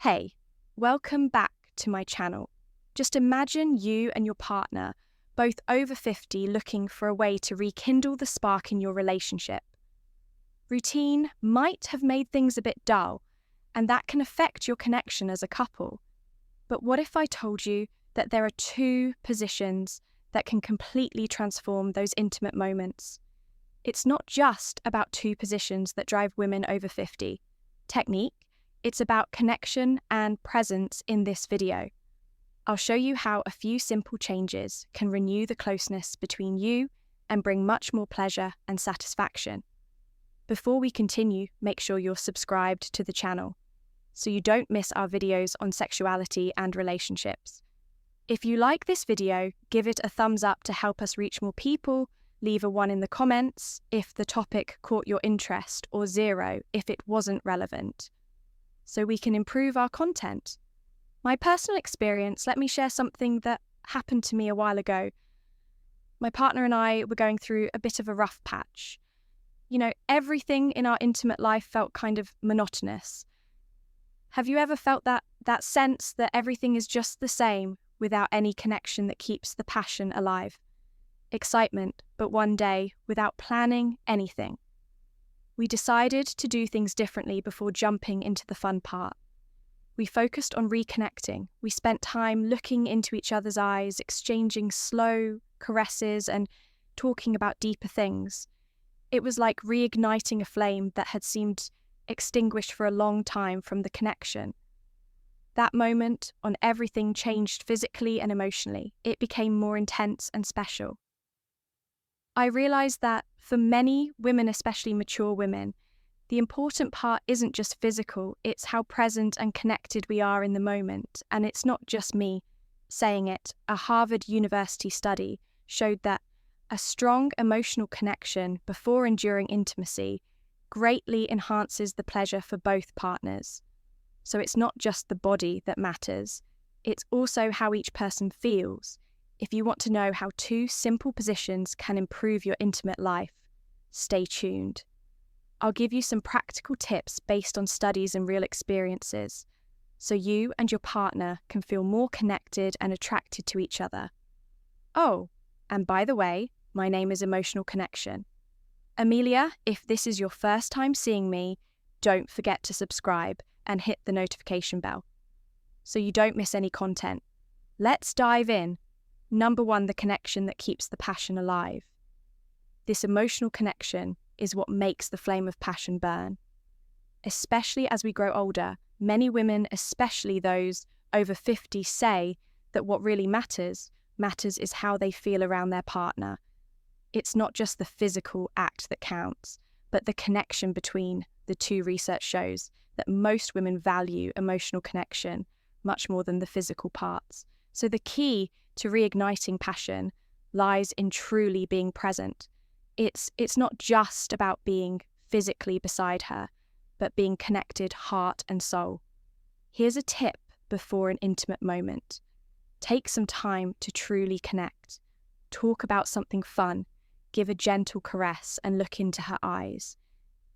Hey, welcome back to my channel. Just imagine you and your partner, both over 50, looking for a way to rekindle the spark in your relationship. Routine might have made things a bit dull, and that can affect your connection as a couple. But what if I told you that there are two positions that can completely transform those intimate moments? It's not just about two positions that drive women over 50. Technique. It's about connection and presence in this video. I'll show you how a few simple changes can renew the closeness between you and bring much more pleasure and satisfaction. Before we continue, make sure you're subscribed to the channel so you don't miss our videos on sexuality and relationships. If you like this video, give it a thumbs up to help us reach more people, leave a 1 in the comments if the topic caught your interest, or 0 if it wasn't relevant, so we can improve our content. My personal experience, let me share something that happened to me a while ago. My partner and I were going through a bit of a rough patch. Everything in our intimate life felt kind of monotonous. Have you ever felt that sense that everything is just the same without any connection that keeps the passion alive? Excitement, but one day, without planning anything. We decided to do things differently before jumping into the fun part. We focused on reconnecting. We spent time looking into each other's eyes, exchanging slow caresses and talking about deeper things. It was like reigniting a flame that had seemed extinguished for a long time from the connection. That moment on everything changed physically and emotionally. It became more intense and special. I realized that for many women, especially mature women, the important part isn't just physical, it's how present and connected we are in the moment. And it's not just me saying it. A Harvard University study showed that a strong emotional connection before and during intimacy greatly enhances the pleasure for both partners. So it's not just the body that matters, it's also how each person feels. If you want to know how two simple positions can improve your intimate life, stay tuned. I'll give you some practical tips based on studies and real experiences, so you and your partner can feel more connected and attracted to each other. Oh, and by the way, my name is Emotional Connection. Amelia, if this is your first time seeing me, don't forget to subscribe and hit the notification bell so you don't miss any content. Let's dive in. Number 1, the connection that keeps the passion alive. This emotional connection is what makes the flame of passion burn. Especially as we grow older, many women, especially those over 50, say that what really matters is how they feel around their partner. It's not just the physical act that counts, but the connection between the two. Research shows that most women value emotional connection much more than the physical parts. So the key to reigniting passion lies in truly being present. It's not just about being physically beside her, but being connected heart and soul. Here's a tip before an intimate moment. Take some time to truly connect. Talk about something fun, give a gentle caress and look into her eyes.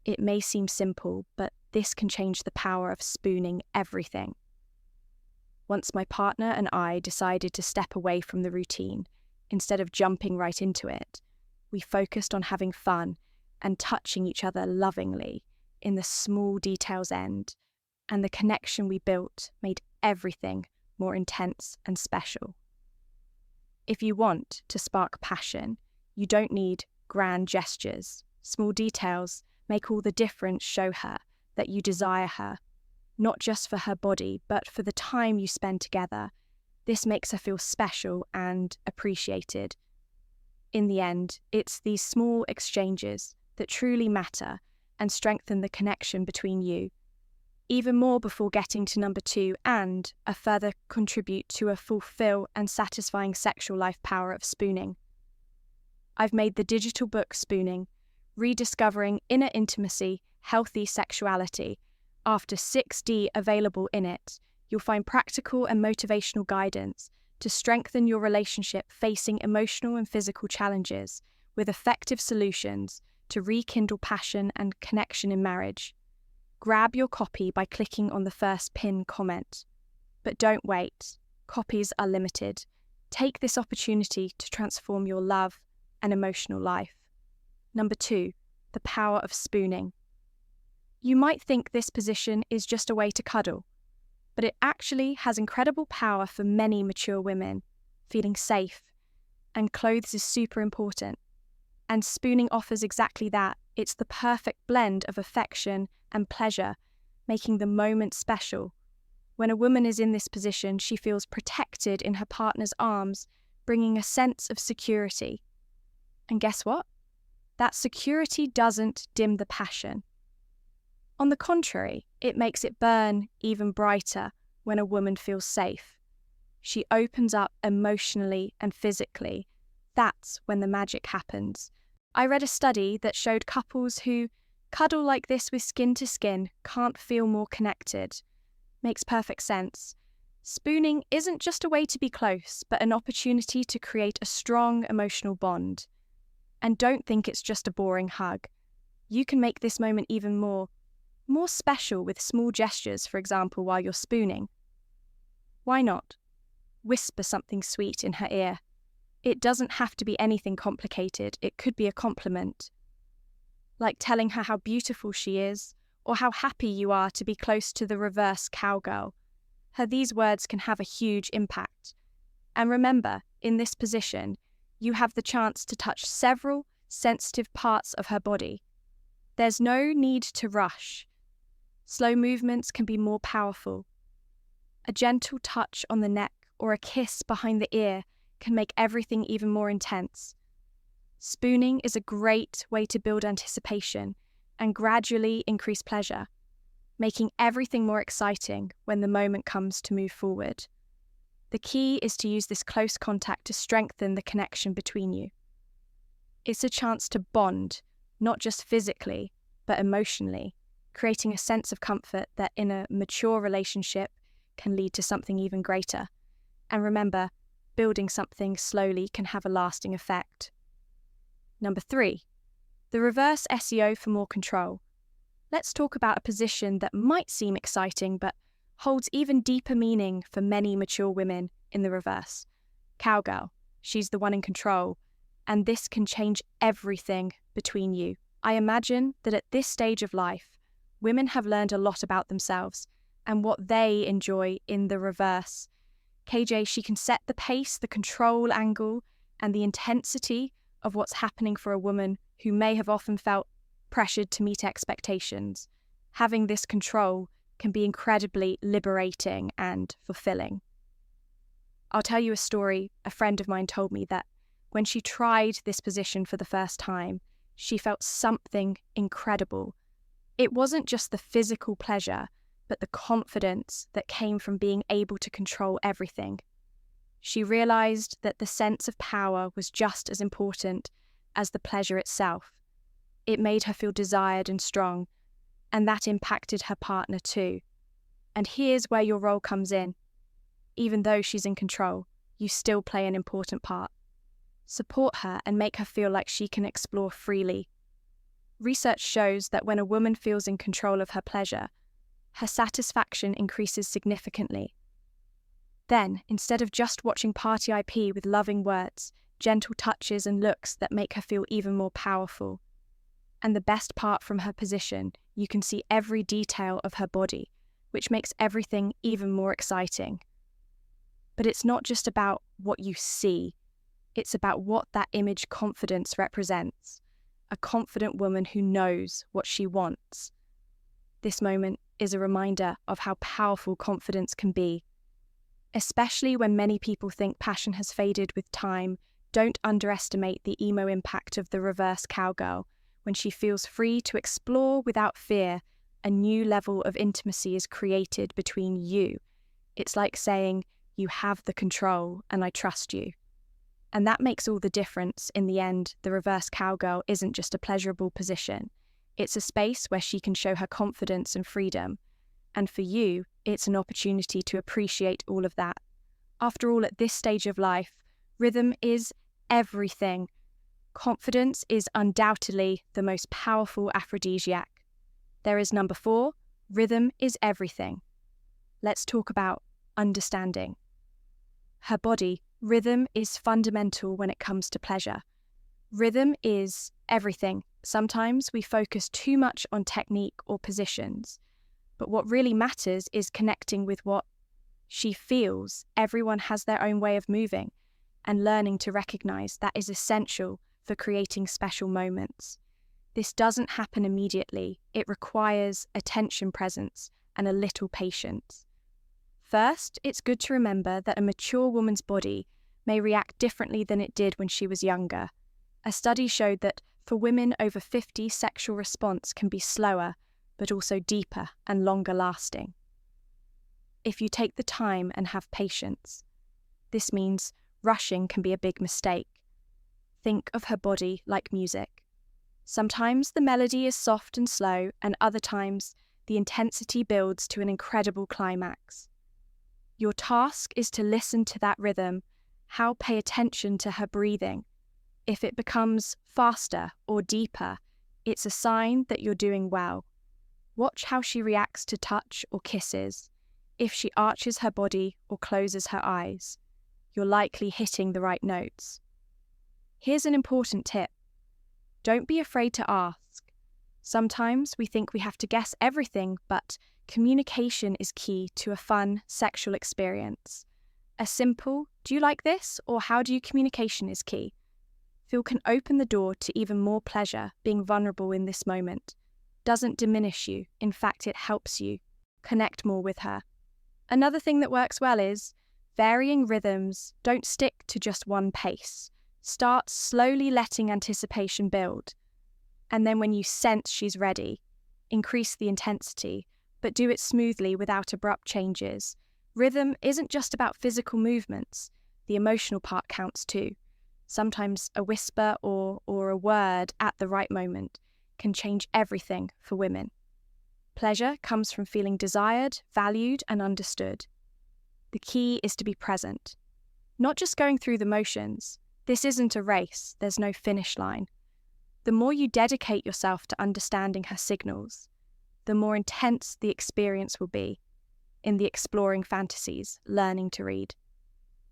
It may seem simple, but this can change the power of spooning everything. Once my partner and I decided to step away from the routine, instead of jumping right into it, we focused on having fun and touching each other lovingly in the small details end, and the connection we built made everything more intense and special. If you want to spark passion, you don't need grand gestures. Small details make all the difference. Show her that you desire her, not just for her body, but for the time you spend together. This makes her feel special and appreciated. In the end, it's these small exchanges that truly matter and strengthen the connection between you. Even more before getting to number 2 and a further contribute to a fulfill and satisfying sexual life power of spooning. I've made the digital book Spooning, Rediscovering Inner Intimacy, Healthy Sexuality. After 6D available in it, you'll find practical and motivational guidance to strengthen your relationship facing emotional and physical challenges, with effective solutions to rekindle passion and connection in marriage. Grab your copy by clicking on the first pinned comment. But don't wait. Copies are limited. Take this opportunity to transform your love and emotional life. Number 2, the power of spooning. You might think this position is just a way to cuddle, but it actually has incredible power for many mature women. Feeling safe, and clothes is super important. And spooning offers exactly that. It's the perfect blend of affection and pleasure, making the moment special. When a woman is in this position, she feels protected in her partner's arms, bringing a sense of security. And guess what? That security doesn't dim the passion. On the contrary, it makes it burn even brighter when a woman feels safe. She opens up emotionally and physically. That's when the magic happens. I read a study that showed couples who cuddle like this with skin to skin can't feel more connected. Makes perfect sense. Spooning isn't just a way to be close, but an opportunity to create a strong emotional bond. And don't think it's just a boring hug. You can make this moment even more special with small gestures, for example, while you're spooning. Why not? Whisper something sweet in her ear. It doesn't have to be anything complicated. It could be a compliment, like telling her how beautiful she is, or how happy you are to be close to the reverse cowgirl. These words can have a huge impact. And remember, in this position, you have the chance to touch several sensitive parts of her body. There's no need to rush. Slow movements can be more powerful. A gentle touch on the neck or a kiss behind the ear can make everything even more intense. Spooning is a great way to build anticipation and gradually increase pleasure, making everything more exciting when the moment comes to move forward. The key is to use this close contact to strengthen the connection between you. It's a chance to bond, not just physically, but emotionally, creating a sense of comfort that in a mature relationship can lead to something even greater. And remember, building something slowly can have a lasting effect. Number 3, the reverse SEO for more control. Let's talk about a position that might seem exciting but holds even deeper meaning for many mature women in the reverse. Cowgirl. She's the one in control, and this can change everything between you. I imagine that at this stage of life, women have learned a lot about themselves and what they enjoy in the reverse. KJ, she can set the pace, the control angle, and the intensity of what's happening for a woman who may have often felt pressured to meet expectations. Having this control can be incredibly liberating and fulfilling. I'll tell you a story. A friend of mine told me that when she tried this position for the first time, she felt something incredible. It wasn't just the physical pleasure, but the confidence that came from being able to control everything. She realized that the sense of power was just as important as the pleasure itself. It made her feel desired and strong, and that impacted her partner too. And here's where your role comes in. Even though she's in control, you still play an important part. Support her and make her feel like she can explore freely. Research shows that when a woman feels in control of her pleasure, her satisfaction increases significantly. Then, instead of just watching Party IP with loving words, gentle touches and looks that make her feel even more powerful. And the best part from her position, you can see every detail of her body, which makes everything even more exciting. But it's not just about what you see, it's about what that image confidence represents. A confident woman who knows what she wants. This moment is a reminder of how powerful confidence can be. Especially when many people think passion has faded with time, don't underestimate the emo impact of the reverse cowgirl. When she feels free to explore without fear, a new level of intimacy is created between you. It's like saying, you have the control and I trust you. And that makes all the difference. In the end, the reverse cowgirl isn't just a pleasurable position. It's a space where she can show her confidence and freedom. And for you, it's an opportunity to appreciate all of that. After all, at this stage of life, rhythm is everything. Confidence is undoubtedly the most powerful aphrodisiac. There is number 4, Rhythm is everything. Let's talk about understanding. Her body, rhythm is fundamental when it comes to pleasure. Rhythm is everything. Sometimes we focus too much on technique or positions, but what really matters is connecting with what she feels. Everyone has their own way of moving, and learning to recognize that is essential for creating special moments. This doesn't happen immediately. It requires attention, presence, and a little patience. First, it's good to remember that a mature woman's body may react differently than it did when she was younger. A study showed that for women over 50, sexual response can be slower, but also deeper and longer lasting. If you take the time and have patience, this means rushing can be a big mistake. Think of her body like music. Sometimes the melody is soft and slow, and other times the intensity builds to an incredible climax. Your task is to listen to that rhythm, pay attention to her breathing. If it becomes faster or deeper, it's a sign that you're doing well. Watch how she reacts to touch or kisses. If she arches her body or closes her eyes, you're likely hitting the right notes. Here's an important tip. Don't be afraid to ask. Sometimes we think we have to guess everything, but communication is key to a fun sexual experience. A simple, "Do you like this?" or "How do you?" communication is key. Feel can open the door to even more pleasure. Being vulnerable in this moment doesn't diminish you. In fact, it helps you connect more with her. Another thing that works well is varying rhythms. Don't stick to just one pace. Start slowly letting anticipation build. And then when you sense she's ready, increase the intensity, but do it smoothly without abrupt changes. Rhythm isn't just about physical movements. The emotional part counts too. Sometimes a whisper or a word at the right moment can change everything for women. Pleasure comes from feeling desired, valued, and understood. The key is to be present, not just going through the motions. This isn't a race, there's no finish line. The more you dedicate yourself to understanding her signals, the more intense the experience will be. In the exploring fantasies, learning to read.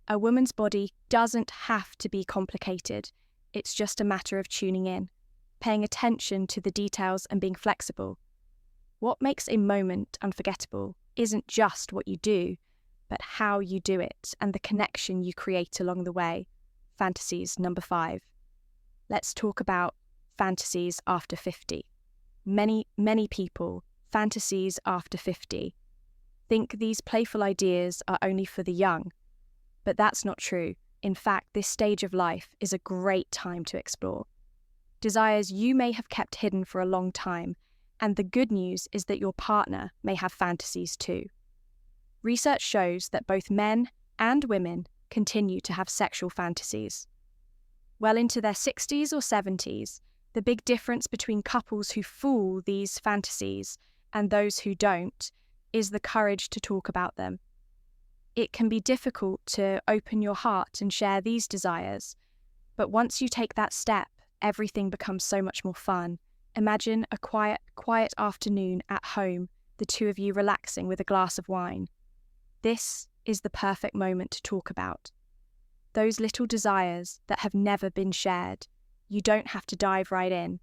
A woman's body doesn't have to be complicated. It's just a matter of tuning in, paying attention to the details and being flexible. What makes a moment unforgettable isn't just what you do, but how you do it and the connection you create along the way. Fantasies number 5. Let's talk about fantasies after 50. Many people, fantasies after 50, think these playful ideas are only for the young, but that's not true. In fact, this stage of life is a great time to explore desires you may have kept hidden for a long time, and the good news is that your partner may have fantasies too. Research shows that both men and women continue to have sexual fantasies. Well into their 60s or 70s, the big difference between couples who fool these fantasies and those who don't is the courage to talk about them. It can be difficult to open your heart and share these desires, but once you take that step, everything becomes so much more fun. Imagine a quiet afternoon at home, the two of you relaxing with a glass of wine. This is the perfect moment to talk about those little desires that have never been shared. You don't have to dive right in.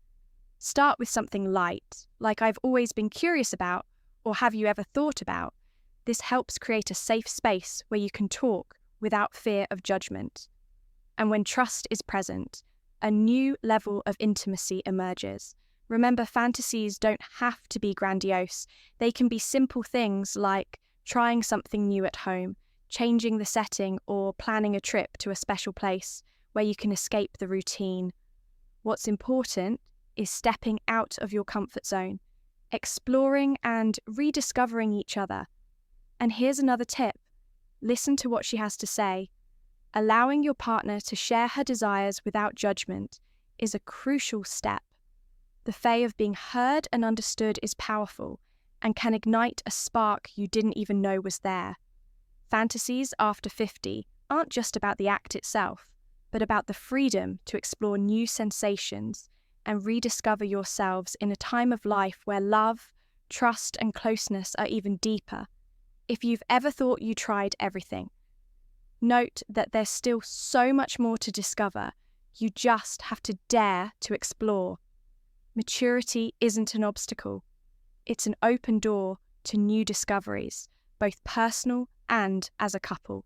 Start with something light, like "I've always been curious about," or "Have you ever thought about?" This helps create a safe space where you can talk without fear of judgment. And when trust is present, a new level of intimacy emerges. Remember, fantasies don't have to be grandiose. They can be simple things like trying something new at home, changing the setting, or planning a trip to a special place where you can escape the routine. What's important is stepping out of your comfort zone, exploring and rediscovering each other. And here's another tip. Listen to what she has to say. Allowing your partner to share her desires without judgment is a crucial step. The fay of being heard and understood is powerful and can ignite a spark you didn't even know was there. Fantasies after 50 aren't just about the act itself, but about the freedom to explore new sensations and rediscover yourselves in a time of life where love, trust and closeness are even deeper. If you've ever thought you tried everything, note that there's still so much more to discover. You just have to dare to explore. Maturity isn't an obstacle. It's an open door to new discoveries, both personal and as a couple.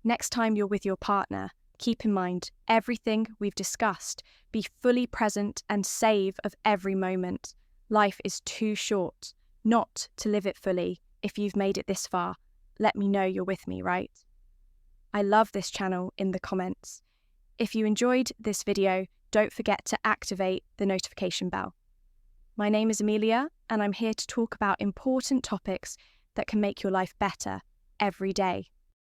Next time you're with your partner, keep in mind everything we've discussed. Be fully present and save of every moment. Life is too short not to live it fully. If you've made it this far, let me know you're with me, right? I love this channel in the comments. If you enjoyed this video, don't forget to activate the notification bell. My name is Amelia, and I'm here to talk about important topics that can make your life better every day.